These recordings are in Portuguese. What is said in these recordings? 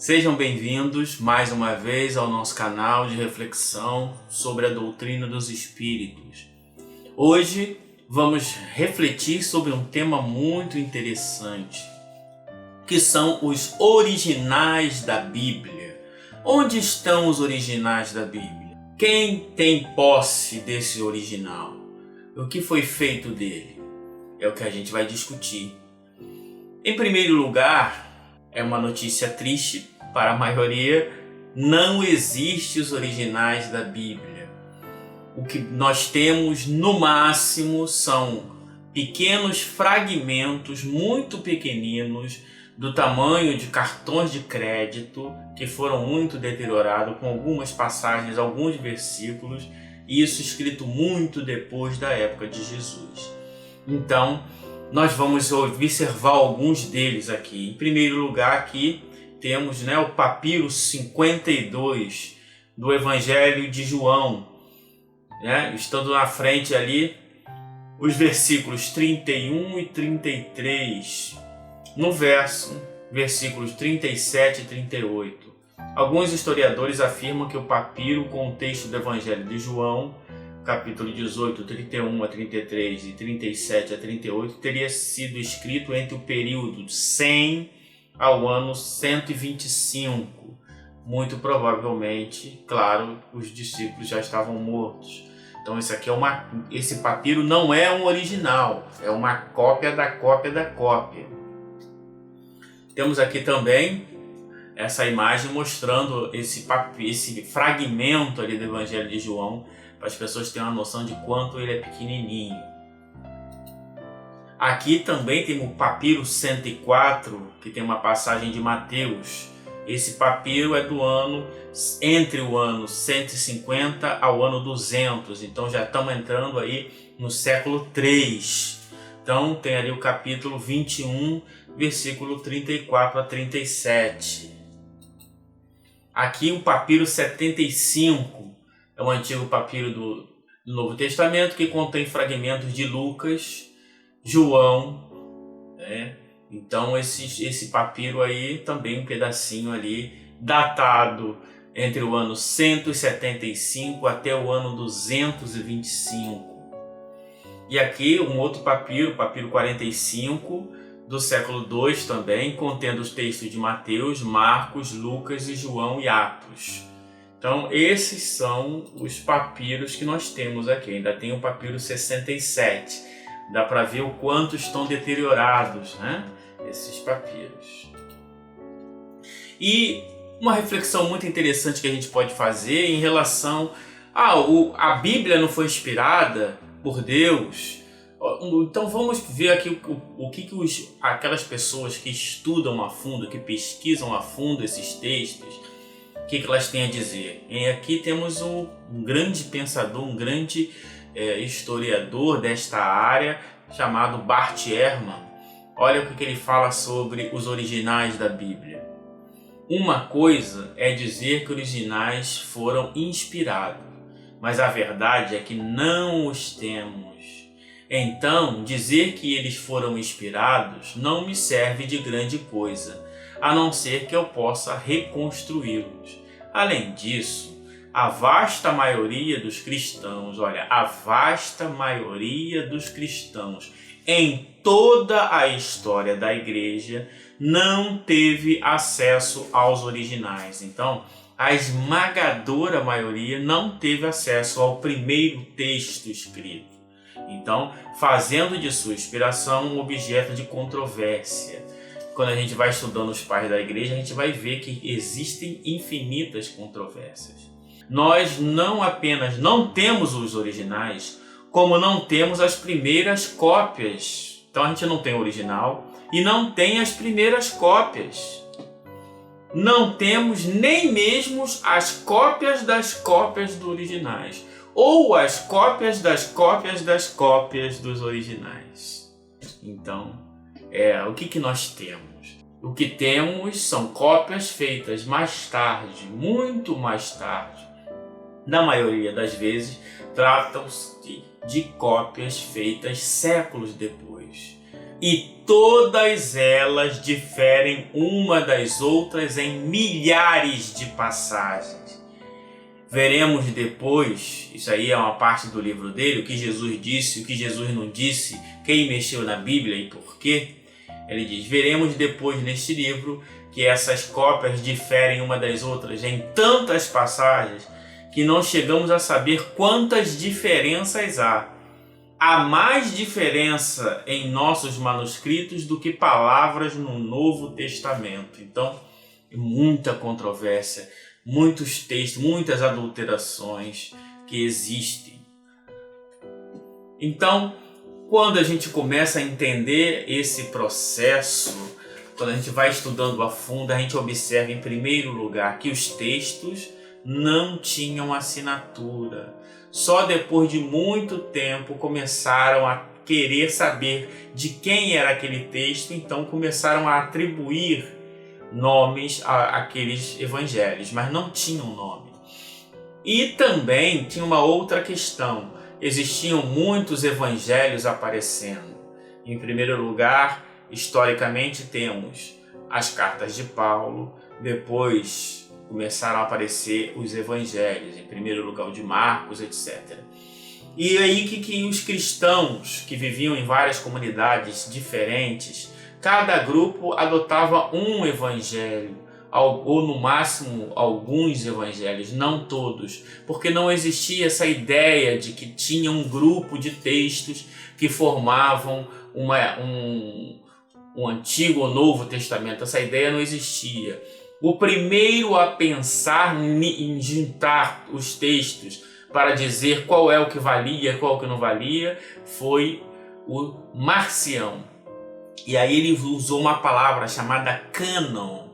Sejam bem-vindos mais uma vez ao nosso canal de reflexão sobre a doutrina dos espíritos. Hoje vamos refletir sobre um tema muito interessante, que são os originais da Bíblia. Onde estão os originais da Bíblia? Quem tem posse desse original? O que foi feito dele? É o que a gente vai discutir. Em primeiro lugar, é uma notícia triste para a maioria, não existem os originais da Bíblia. O que nós temos no máximo são pequenos fragmentos muito pequeninos do tamanho de cartões de crédito que foram muito deteriorados com algumas passagens, alguns versículos, e isso escrito muito depois da época de Jesus. Então, nós vamos observar alguns deles aqui. Em primeiro lugar, aqui temos o papiro 52 do Evangelho de João, estando na frente ali os versículos 31 e 33, no versículos 37 e 38. Alguns historiadores afirmam que o papiro com o texto do Evangelho de João, capítulo 18, 31 a 33 e 37 a 38, teria sido escrito entre o período 100 ao ano 125. Muito provavelmente, claro, os discípulos já estavam mortos. Então esse papiro não é um original, é uma cópia da cópia da cópia. Temos aqui também essa imagem mostrando esse fragmento ali do Evangelho de João, para as pessoas terem uma noção de quanto ele é pequenininho. Aqui também tem o papiro 104, que tem uma passagem de Mateus. Esse papiro é entre o ano 150 ao ano 200, então já estamos entrando aí no século 3. Então tem ali o capítulo 21, versículo 34 a 37. Aqui o papiro 75. É um antigo papiro do Novo Testamento que contém fragmentos de Lucas, João, Então esse papiro aí também um pedacinho ali datado entre o ano 175 até o ano 225. E aqui um outro papiro, papiro 45 do século II também, contendo os textos de Mateus, Marcos, Lucas e João e Atos. Então, esses são os papiros que nós temos aqui. Ainda tem o papiro 67. Dá para ver o quanto estão deteriorados, esses papiros. E uma reflexão muito interessante que a gente pode fazer em relação a Bíblia não foi inspirada por Deus. Então vamos ver aqui o que aquelas pessoas que estudam a fundo, que pesquisam a fundo esses textos, o que elas têm a dizer? E aqui temos um grande pensador, um grande historiador desta área, chamado Bart Ehrman. Olha o que ele fala sobre os originais da Bíblia. Uma coisa é dizer que originais foram inspirados, mas a verdade é que não os temos. Então, dizer que eles foram inspirados não me serve de grande coisa, a não ser que eu possa reconstruí-los. Além disso, a vasta maioria dos cristãos, em toda a história da igreja não teve acesso aos originais. Então, a esmagadora maioria não teve acesso ao primeiro texto escrito. Então, fazendo de sua inspiração um objeto de controvérsia. Quando a gente vai estudando os pais da igreja, a gente vai ver que existem infinitas controvérsias. Nós não apenas não temos os originais, como não temos as primeiras cópias. Então a gente não tem o original e não tem as primeiras cópias. Não temos nem mesmo as cópias das cópias dos originais, ou as cópias das cópias das cópias dos originais. Então, o que nós temos? O que temos são cópias feitas mais tarde, muito mais tarde. Na maioria das vezes, tratam-se de de cópias feitas séculos depois. E todas elas diferem uma das outras em milhares de passagens. Veremos depois, isso aí é uma parte do livro dele, o que Jesus disse, o que Jesus não disse, quem mexeu na Bíblia e por quê. Ele diz, veremos depois neste livro que essas cópias diferem uma das outras em tantas passagens que não chegamos a saber quantas diferenças há. Há mais diferença em nossos manuscritos do que palavras no Novo Testamento. Então, muita controvérsia, muitos textos, muitas adulterações que existem. Então, quando a gente começa a entender esse processo, quando a gente vai estudando a fundo, a gente observa em primeiro lugar que os textos não tinham assinatura. Só depois de muito tempo começaram a querer saber de quem era aquele texto, então começaram a atribuir nomes àqueles evangelhos, mas não tinham nome. E também tinha uma outra questão, existiam muitos evangelhos aparecendo. Em primeiro lugar, historicamente temos as cartas de Paulo, depois começaram a aparecer os evangelhos, em primeiro lugar o de Marcos, etc. E aí que os cristãos que viviam em várias comunidades diferentes, cada grupo adotava um evangelho, ou no máximo alguns evangelhos, não todos, porque não existia essa ideia de que tinha um grupo de textos que formavam um Antigo ou Novo Testamento. Essa ideia não existia. O primeiro a pensar em juntar os textos para dizer qual é o que valia, qual é o que não valia, foi o Marcião. E aí ele usou uma palavra chamada cânon.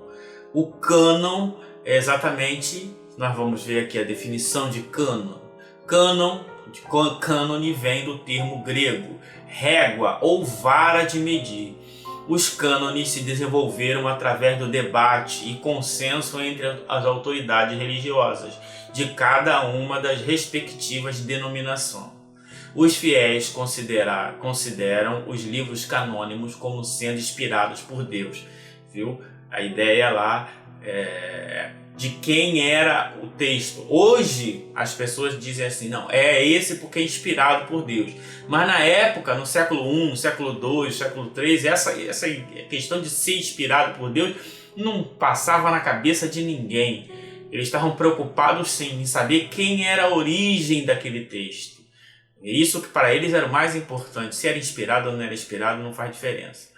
O cânon é exatamente, nós vamos ver aqui a definição de cânon. Cânone vem do termo grego, régua ou vara de medir. Os cânones se desenvolveram através do debate e consenso entre as autoridades religiosas de cada uma das respectivas denominações. Os fiéis consideram os livros canônicos como sendo inspirados por Deus. Viu? A ideia lá de quem era o texto. Hoje as pessoas dizem assim, não, é esse porque é inspirado por Deus. Mas na época, no século I, no século II, no século III, essa questão de ser inspirado por Deus não passava na cabeça de ninguém. Eles estavam preocupados sim em saber quem era a origem daquele texto. Isso que para eles era o mais importante. Se era inspirado ou não era inspirado não faz diferença.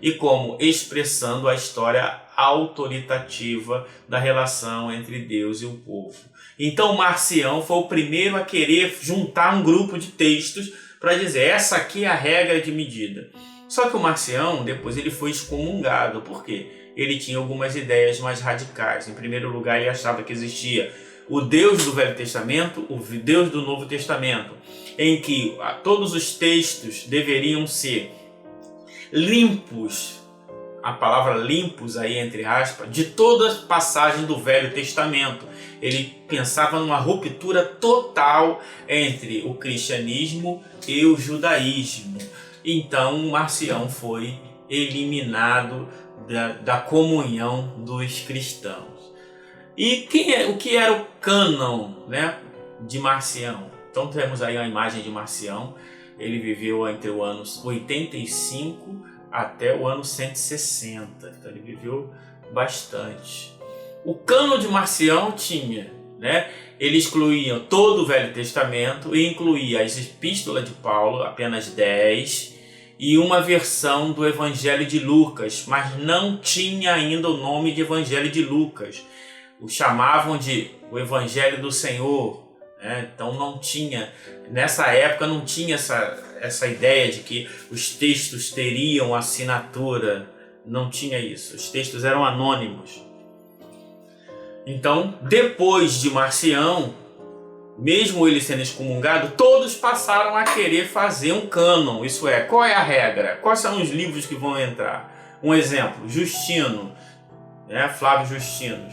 E como expressando a história autoritativa da relação entre Deus e o povo. Então Marcião foi o primeiro a querer juntar um grupo de textos para dizer, essa aqui é a regra de medida. Só que o Marcião, depois ele foi excomungado. Por quê? Ele tinha algumas ideias mais radicais. Em primeiro lugar, ele achava que existia o Deus do Velho Testamento, o Deus do Novo Testamento, em que todos os textos deveriam ser limpos, a palavra limpos aí entre aspas, de todas as passagens do Velho Testamento. Ele pensava numa ruptura total entre o cristianismo e o judaísmo. Então Marcião foi eliminado da comunhão dos cristãos. E o que era o cânon, né, de Marcião? Então temos aí a imagem de Marcião. Ele viveu entre os anos 85 até o ano 160. Então ele viveu bastante. O cânon de Marcião tinha, né, ele excluía todo o Velho Testamento e incluía as epístolas de Paulo, apenas 10, e uma versão do Evangelho de Lucas, mas não tinha ainda o nome de Evangelho de Lucas. O chamavam de o Evangelho do Senhor. Então não tinha, nessa época não tinha essa ideia de que os textos teriam assinatura, não tinha isso, os textos eram anônimos. Então, depois de Marcião, mesmo ele sendo excomungado, todos passaram a querer fazer um cânon, isso é, qual é a regra? Quais são os livros que vão entrar? Um exemplo, Justino, Flávio Justino.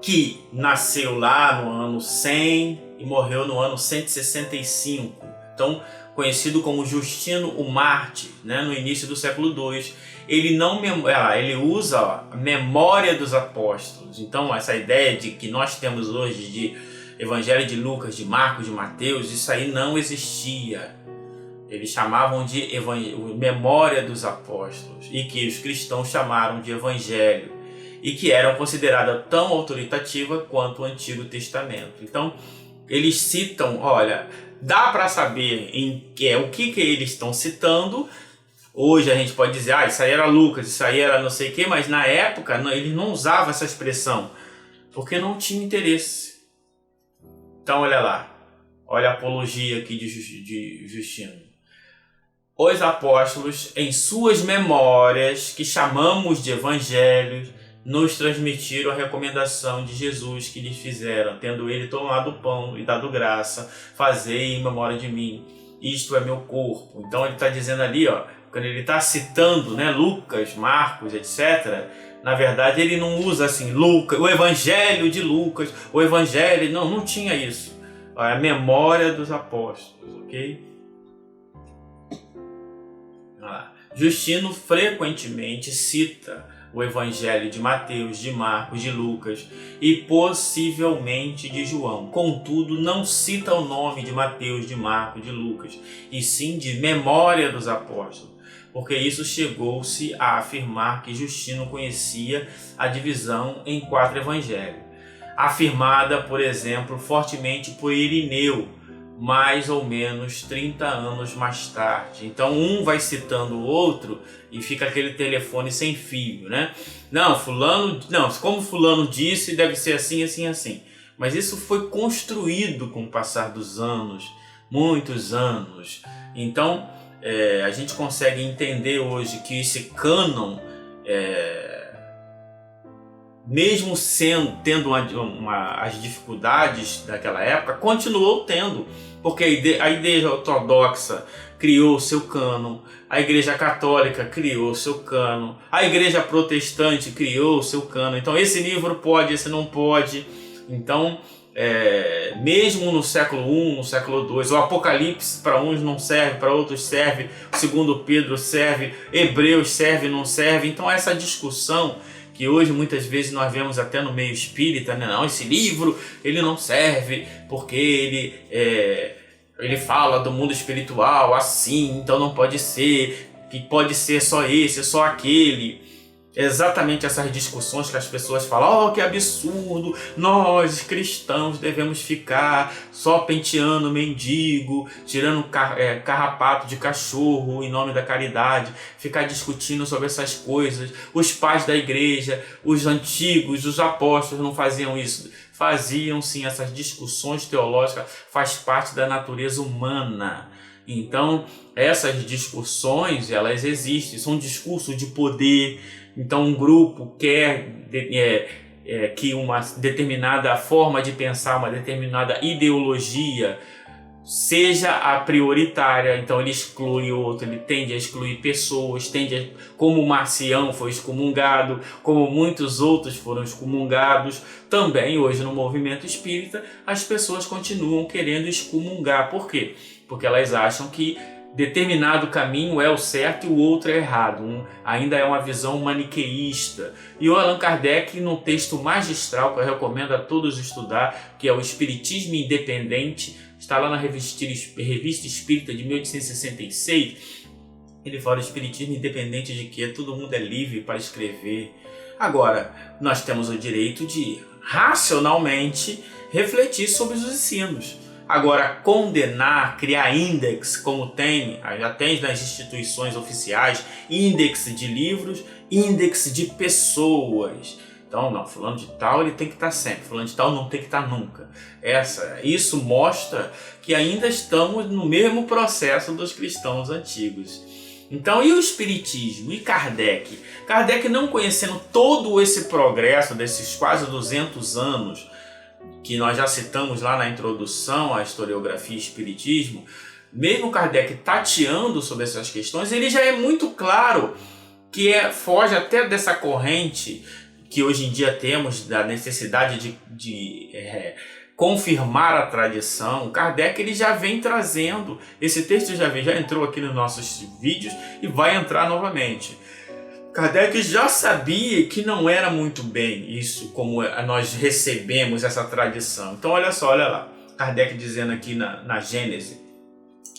que nasceu lá no ano 100 e morreu no ano 165. Então, conhecido como Justino o Mártir, né, no início do século II. Ele usa a memória dos apóstolos. Então, essa ideia de que nós temos hoje de Evangelho de Lucas, de Marcos, de Mateus, isso aí não existia. Eles chamavam de memória dos apóstolos e que os cristãos chamaram de Evangelho e que eram consideradas tão autoritativa quanto o Antigo Testamento. Então, eles citam, olha, dá para saber o que eles estão citando. Hoje a gente pode dizer, isso aí era Lucas, isso aí era não sei o que, mas na época eles não usavam essa expressão, porque não tinha interesse. Então olha lá, olha a apologia aqui de Justino. Os apóstolos, em suas memórias, que chamamos de evangelhos, nos transmitiram a recomendação de Jesus que lhes fizeram, tendo ele tomado o pão e dado graça, fazei em memória de mim, isto é meu corpo. Então ele está dizendo ali, quando ele está citando, né, Lucas, Marcos, etc., na verdade ele não usa assim, Lucas, o evangelho de Lucas, o evangelho, não tinha isso. É a memória dos apóstolos, ok? Justino frequentemente cita o evangelho de Mateus, de Marcos, de Lucas e possivelmente de João. Contudo, não cita o nome de Mateus, de Marcos, de Lucas, e sim de memória dos apóstolos, porque isso chegou-se a afirmar que Justino conhecia a divisão em 4 evangelhos, afirmada, por exemplo, fortemente por Irineu, mais ou menos 30 anos mais tarde. Então um vai citando o outro e fica aquele telefone sem fio, né? Como fulano disse, deve ser assim, assim, assim. Mas isso foi construído com o passar dos anos, muitos anos. Então a gente consegue entender hoje que esse cânon, mesmo tendo as dificuldades daquela época, continuou tendo, porque a igreja ortodoxa criou seu cânon, a igreja católica criou seu cânon, a igreja protestante criou seu cânon. Então esse livro pode, esse não pode. Então mesmo no século I, no século II, o Apocalipse para uns não serve, para outros serve, o segundo Pedro serve, Hebreus serve, não serve. Então essa discussão que hoje muitas vezes nós vemos até no meio espírita, né? Não, esse livro ele não serve porque ele fala do mundo espiritual assim, então não pode ser, que pode ser só esse, só aquele. Exatamente essas discussões que as pessoas falam, que absurdo, nós cristãos devemos ficar só penteando mendigo, tirando carrapato de cachorro em nome da caridade, ficar discutindo sobre essas coisas. Os pais da igreja, os antigos, os apóstolos não faziam isso. Faziam sim, essas discussões teológicas, faz parte da natureza humana. Então essas discussões, elas existem, são discursos de poder. Então um grupo quer que uma determinada forma de pensar, uma determinada ideologia seja a prioritária, então ele exclui outro, ele tende a excluir pessoas, como Marcião foi excomungado, como muitos outros foram excomungados. Também hoje no movimento espírita as pessoas continuam querendo excomungar. Por quê? Porque elas acham que determinado caminho é o certo e o outro é errado. Ainda é uma visão maniqueísta. E o Allan Kardec, no texto magistral que eu recomendo a todos estudar, que é o Espiritismo Independente, está lá na Revista Espírita de 1866, ele fala: o Espiritismo Independente de que todo mundo é livre para escrever. Agora, nós temos o direito de racionalmente refletir sobre os ensinos. Agora, condenar, criar índex, como já tem nas instituições oficiais, índex de livros, índex de pessoas. Então, não, fulano de tal ele tem que estar sempre, fulano de tal não tem que estar nunca. Isso mostra que ainda estamos no mesmo processo dos cristãos antigos. Então, e o Espiritismo? E Kardec? Kardec, não conhecendo todo esse progresso desses quase 200 anos, que nós já citamos lá na introdução à historiografia e espiritismo, mesmo Kardec tateando sobre essas questões, ele já é muito claro que foge até dessa corrente que hoje em dia temos da necessidade de confirmar a tradição, Kardec ele já vem trazendo, esse texto já entrou aqui nos nossos vídeos e vai entrar novamente. Kardec já sabia que não era muito bem isso, como nós recebemos essa tradição. Então olha só, olha lá, Kardec dizendo aqui na Gênese,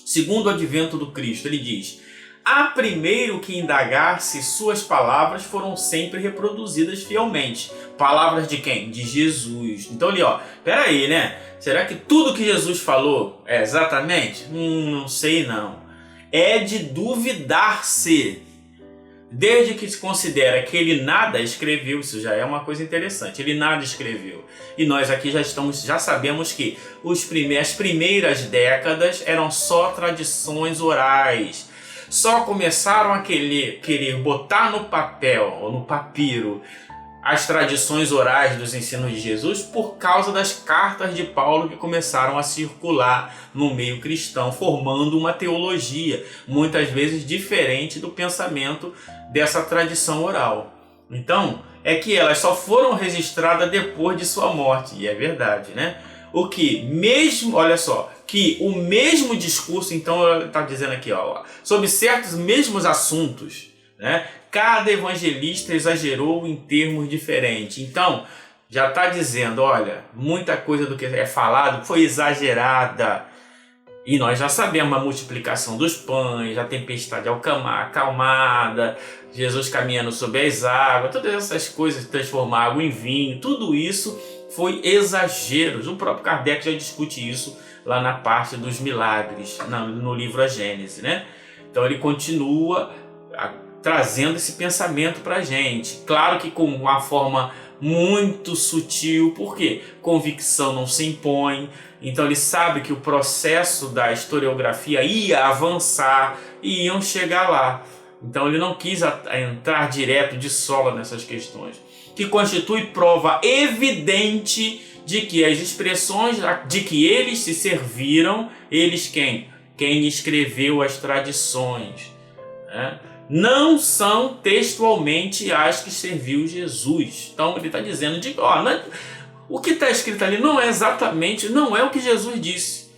segundo o advento do Cristo, ele diz: há primeiro que indagar se suas palavras foram sempre reproduzidas fielmente. Palavras de quem? De Jesus. Então ali, ó, peraí, né? Será que tudo que Jesus falou é exatamente? Não sei não. É de duvidar-se. Desde que se considera que ele nada escreveu, isso já é uma coisa interessante, ele nada escreveu. E nós aqui já sabemos que as primeiras décadas eram só tradições orais. Só começaram a querer botar no papel ou no papiro as tradições orais dos ensinos de Jesus por causa das cartas de Paulo que começaram a circular no meio cristão, formando uma teologia, muitas vezes diferente do pensamento dessa tradição oral. Então, é que elas só foram registradas depois de sua morte, e é verdade, né? O que mesmo, olha só, que o mesmo discurso, então está dizendo aqui, ó, sobre certos mesmos assuntos, né? Cada evangelista exagerou em termos diferentes. Então, já está dizendo, olha, muita coisa do que é falado foi exagerada. E nós já sabemos a multiplicação dos pães, a tempestade acalmada, Jesus caminhando sobre as águas, todas essas coisas, transformar água em vinho, tudo isso foi exageros. O próprio Kardec já discute isso lá na parte dos milagres, no livro A Gênese, né? Então ele continua trazendo esse pensamento para a gente. Claro que com uma forma muito sutil, porque convicção não se impõe. Então ele sabe que o processo da historiografia ia avançar e iam chegar lá. Então ele não quis entrar direto de sola nessas questões, que constitui prova evidente de que as expressões de que eles se serviram, eles quem? Quem escreveu as tradições, né? Não são textualmente as que serviu Jesus. Então ele está dizendo o que está escrito ali não é o que Jesus disse.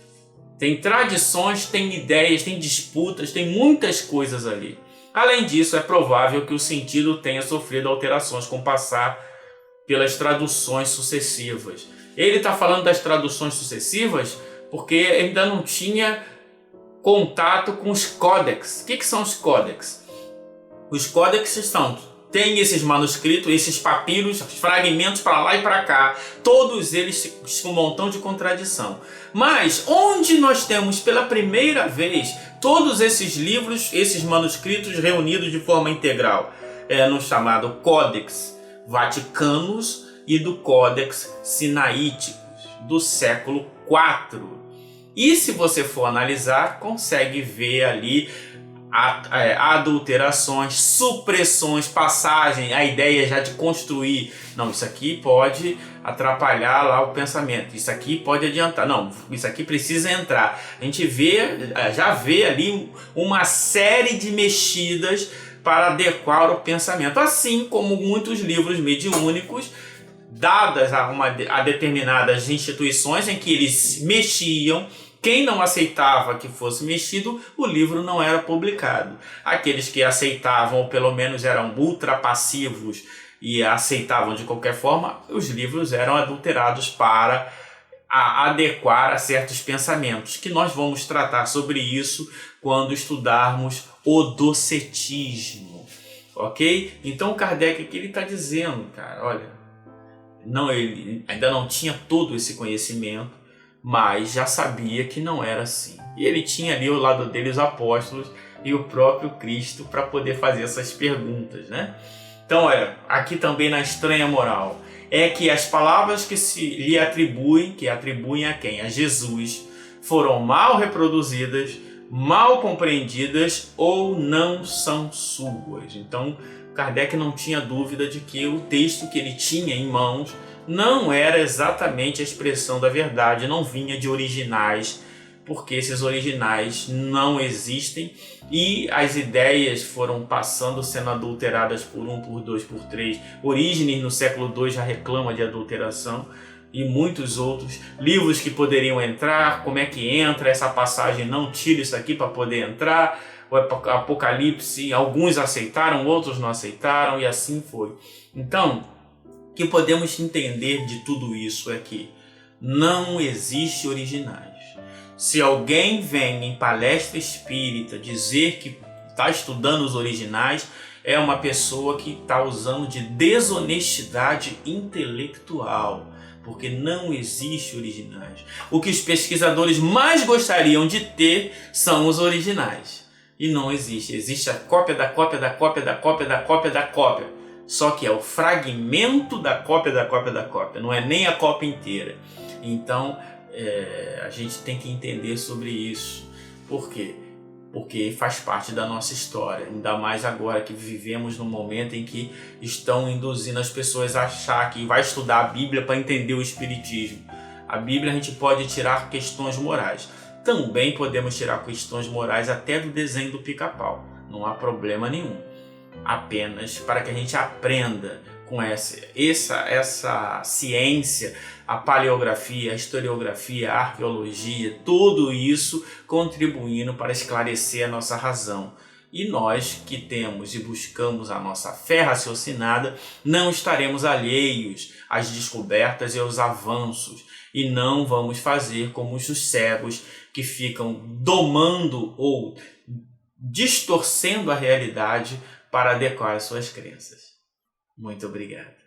Tem tradições, tem ideias, tem disputas, tem muitas coisas ali. Além disso, é provável que o sentido tenha sofrido alterações com o passar pelas traduções sucessivas. Ele está falando das traduções sucessivas porque ainda não tinha contato com os códex. O que são os códex? Os códex tem esses manuscritos, esses papiros, fragmentos para lá e para cá, todos eles com um montão de contradição. Mas onde nós temos pela primeira vez todos esses livros, esses manuscritos reunidos de forma integral? No chamado Codex Vaticanus e do Codex Sinaíticos, do século IV. E se você for analisar, consegue ver ali adulterações, supressões, passagem, a ideia já de construir. Não, isso aqui pode atrapalhar lá o pensamento, isso aqui pode adiantar. Não, isso aqui precisa entrar. A gente já vê ali uma série de mexidas para adequar o pensamento. Assim como muitos livros mediúnicos, dadas a determinadas instituições em que eles mexiam, quem não aceitava que fosse mexido, o livro não era publicado. Aqueles que aceitavam, ou pelo menos eram ultrapassivos e aceitavam de qualquer forma, os livros eram adulterados para adequar a certos pensamentos, que nós vamos tratar sobre isso quando estudarmos o docetismo, ok? Então Kardec aqui ele está dizendo, cara, olha, ele ainda não tinha todo esse conhecimento, mas já sabia que não era assim. E ele tinha ali ao lado dele os apóstolos e o próprio Cristo para poder fazer essas perguntas, né? Então, olha, aqui também na Estranha Moral, é que as palavras que lhe atribuem, que atribuem a quem? A Jesus, foram mal reproduzidas, mal compreendidas ou não são suas. Então, Kardec não tinha dúvida de que o texto que ele tinha em mãos não era exatamente a expressão da verdade, não vinha de originais porque esses originais não existem e as ideias foram passando, sendo adulteradas por 1, por 2, por 3. Orígenes no século II já reclama de adulteração e muitos outros. Livros que poderiam entrar, como é que entra essa passagem, não tira isso aqui para poder entrar. O Apocalipse, alguns aceitaram, outros não aceitaram e assim foi. Então, o que podemos entender de tudo isso é que não existe originais. Se alguém vem em palestra espírita dizer que está estudando os originais, é uma pessoa que está usando de desonestidade intelectual, porque não existe originais. O que os pesquisadores mais gostariam de ter são os originais. E não existe. Existe a cópia da cópia da cópia da cópia da cópia da cópia. Só que é o fragmento da cópia da cópia da cópia, não é nem a cópia inteira. Então, a gente tem que entender sobre isso. Por quê? Porque faz parte da nossa história, ainda mais agora que vivemos num momento em que estão induzindo as pessoas a achar que vai estudar a Bíblia para entender o Espiritismo. A Bíblia a gente pode tirar questões morais. Também podemos tirar questões morais até do desenho do Pica-Pau. Não há problema nenhum. Apenas para que a gente aprenda com essa ciência, a paleografia, a historiografia, a arqueologia, tudo isso contribuindo para esclarecer a nossa razão. E nós que temos e buscamos a nossa fé raciocinada, não estaremos alheios às descobertas e aos avanços, e não vamos fazer como os cegos que ficam domando ou distorcendo a realidade para adequar as suas crenças. Muito obrigado.